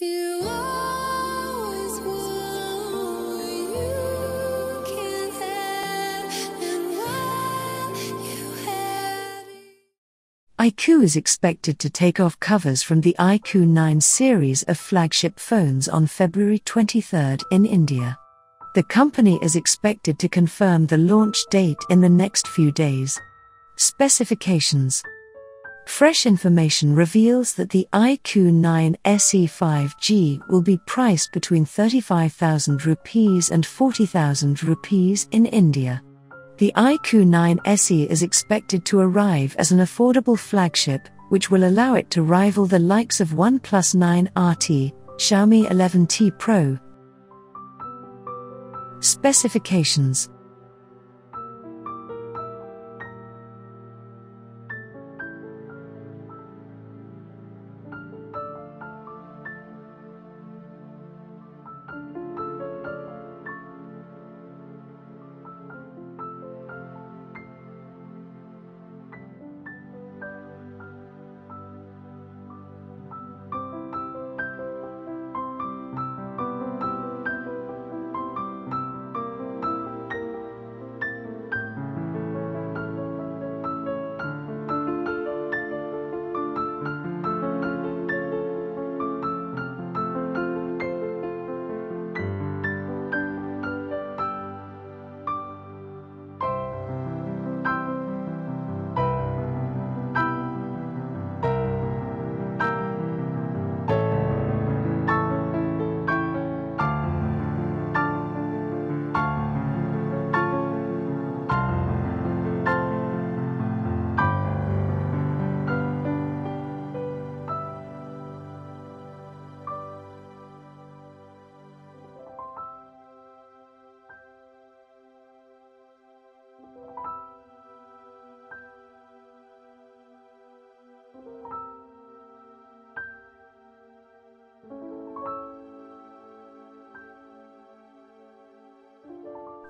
You always want what you can't have, and when you have it. iQOO is expected to take off covers from the iQOO 9 series of flagship phones on February 23 in India. The company is expected to confirm the launch date in the next few days. Specifications. Fresh information reveals that the iQOO 9 SE 5G will be priced between 35,000 rupees and 40,000 rupees in India. The iQOO 9 SE is expected to arrive as an affordable flagship, which will allow it to rival the likes of OnePlus 9 RT, Xiaomi 11T Pro. Specifications.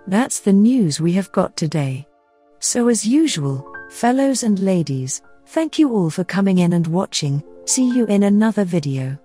That's the news we have got today. So as usual, fellows and ladies, thank you all for coming in and watching. See you in another video.